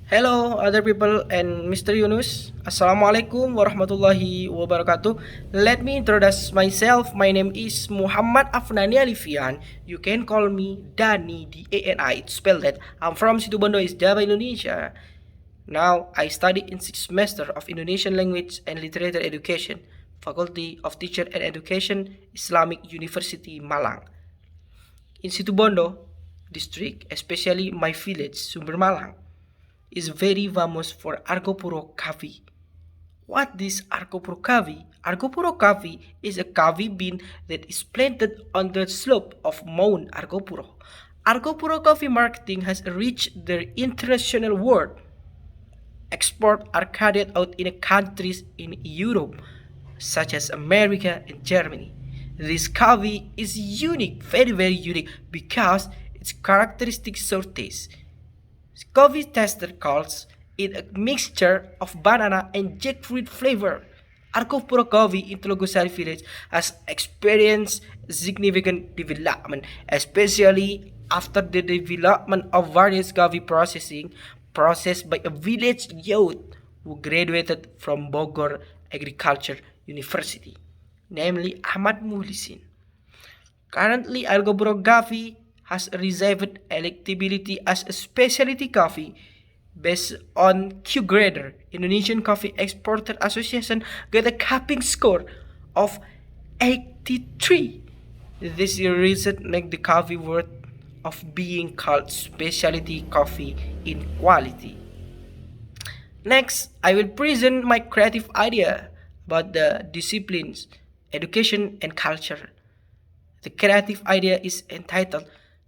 Hello, other people, and Mr. Yunus. Assalamualaikum warahmatullahi wabarakatuh. Let me introduce myself. My name is Muhammad Afnani Alifian. You can call me Dani, D-A-N-I. It's spelled that. I'm from Situbondo, East Java, Indonesia. Now, I study in 6th semester of Indonesian Language and Literature Education, Faculty of Teacher and Education, Islamic University, Malang. In Situbondo district, especially my village, Sumber Malang, is very famous for Argopuro Kavi. What is Argopuro Kavi? Argopuro Kavi is a kavi bean that is planted on the slope of Mount Argopuro. Argopuro coffee marketing has reached the international world. Export are carried out in countries in Europe, such as America and Germany. This coffee is unique, very very unique, because its characteristic sour taste. Coffee tester calls it a mixture of banana and jackfruit flavor. Arcopuro Coffee in Tulugusari village has experienced significant development, especially after the development of various coffee processing processed by a village youth who graduated from Bogor Agriculture University, namely Ahmad Muhlisin. Currently, Algobro Coffee has received electability as a specialty coffee based on Q Grader. Indonesian Coffee Exporter Association got a capping score of 83. This result makes the coffee worth of being called specialty coffee in quality. Next, I will present my creative idea about the disciplines, education, and culture. The creative idea is entitled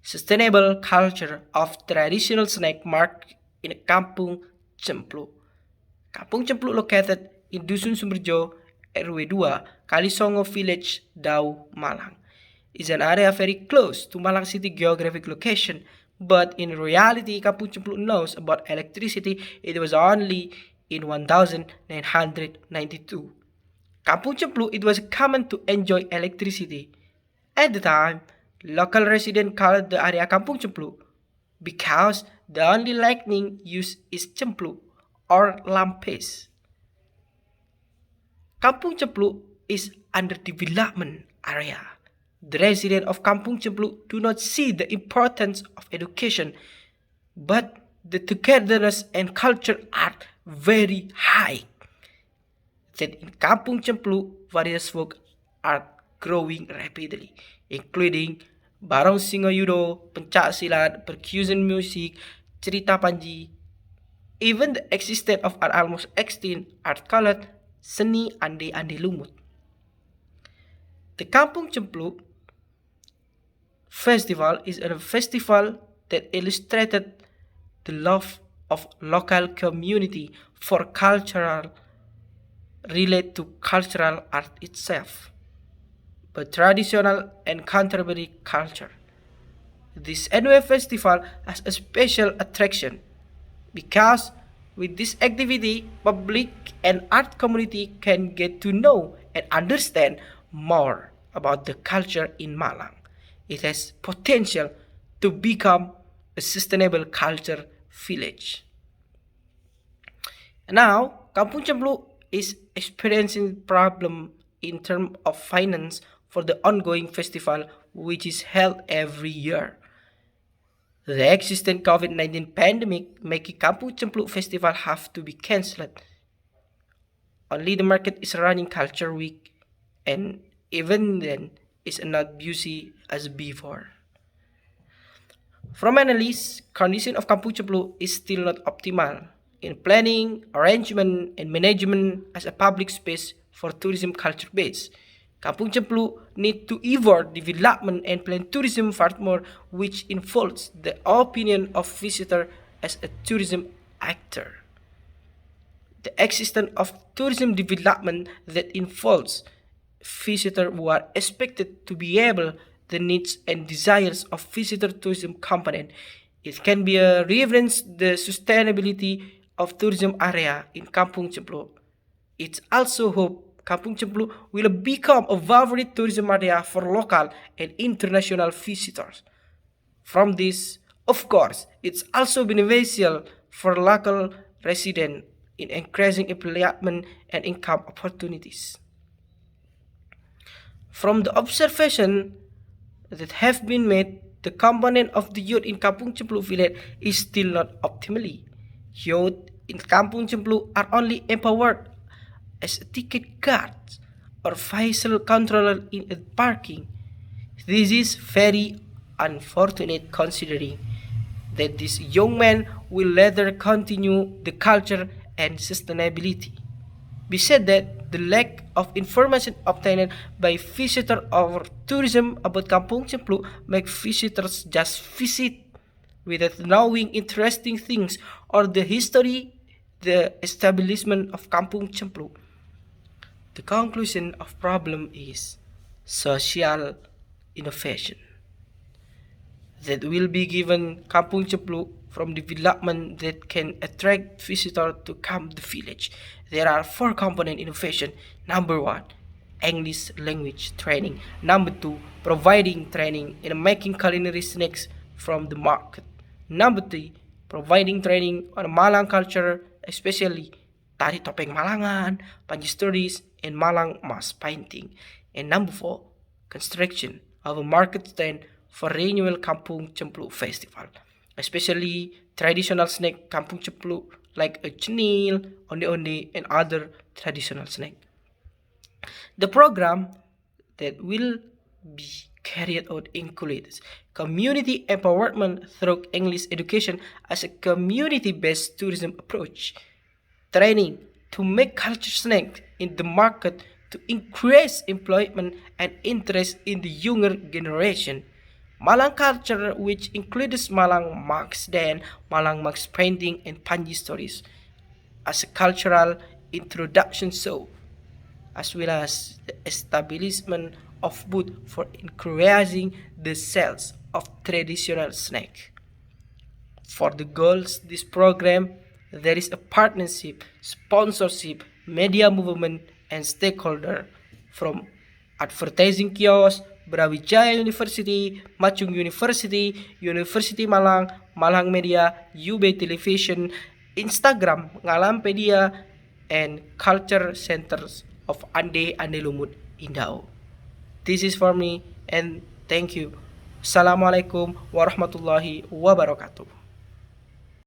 Sustainable Culture of Traditional Snack Market in Kampung Cemplu. Kampung Cemplu located in Dusun Sumberjo, RW 2, Kalisongo Village, Dau, Malang. Is an area very close to Malang City geographic location, but in reality Kampung Cemplu knows about electricity it was only in 1992. Kampung Cemplu it was common to enjoy electricity. At the time, local residents called the area Kampung Cemplu because the only lightning used is cemplu or lampes. Kampung Cemplu is under development area. The residents of Kampung Cemplu do not see the importance of education, but the togetherness and culture are very high. That in Kampung Cemplu, various folk are growing rapidly, including Barong Singoyudo, Pencak Silat, percussion music, cerita Panji. Even the existence of art almost extinct art called Seni Ande-Ande Lumut. The Kampung Cemplu festival is a festival that illustrated the love of local community for cultural relate to cultural art itself, but traditional and contemporary culture. This annual festival has a special attraction because with this activity, public and art community can get to know and understand more about the culture in Malang. It has potential to become a sustainable culture village. Now, Kampung Cemplu is experiencing problem in terms of finance for the ongoing festival which is held every year. The existing COVID-19 pandemic making Kampung Cemplu festival have to be cancelled. Only the market is running culture week and even then is not busy as before. From analysis, condition of Kampung Cemplu is still not optimal in planning, arrangement, and management as a public space for tourism culture base. Kampung Cemplu need to evolve development and plan tourism furthermore, which involves the opinion of visitor as a tourism actor. The existence of tourism development that involves visitors who are expected to be able the needs and desires of visitor tourism component. It can be a reference the sustainability of tourism area in Kampung Cemplu. It's also hope Kampung Cemplu will become a favorite tourism area for local and international visitors. From this, of course, it's also beneficial for local residents in increasing employment and income opportunities. From the observation that have been made, the component of the youth in Kampung Cemplu village is still not optimally. Youth in Kampung Cemplu are only empowered as ticket guards or vehicle controller in a parking. This is very unfortunate considering that these young men will later continue the culture and sustainability. Besides that, the lack of information obtained by visitor or tourism about Kampung Cemplu make visitors just visit without knowing interesting things or the history, the establishment of Kampung Cemplu. The conclusion of problem is social innovation that will be given Kampung Cemplu from development that can attract visitors to come to the village. There are 4 component innovation. Number 1, English language training. Number 2, providing training in making culinary snacks from the market. Number 3, providing training on Malang culture, especially tari topeng Malangan, Panji stories, and Malang mask painting. And number 4, construction of a market stand for renewal Kampung Cemplu festival, especially traditional snack Kampung Cemplu like a cenil, onde-onde, and other traditional snack. The program that will be carried out includes community empowerment through English education as a community-based tourism approach, training to make culture snack in the market to increase employment and interest in the younger generation. Malang culture, which includes Malang marks then Malang marks painting and Panji stories, as a cultural introduction show, as well as the establishment of booth for increasing the sales of traditional snack. For the goals this program, there is a partnership, sponsorship, media movement, and stakeholder from advertising kiosk, Brawijaya University, Machung University, University Malang, Malang Media, UB Television, Instagram, Ngalampedia, and culture centers of Ande Ande Lumut, Indau. This is for me and thank you. Assalamualaikum warahmatullahi wabarakatuh.